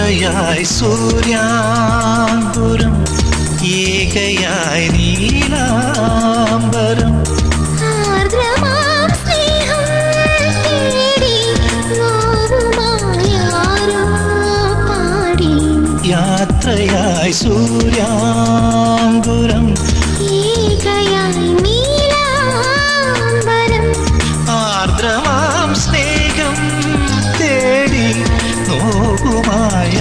യാത്രയായി സൂര്യാങ്കുരം ഏകയായി നീലാംബരം യാത്രയായി സൂര്യാങ്കുരം ഏകയായി നീലാംബരം ആർദ്രമാം സ്നേഹം തേടി നോകുമായ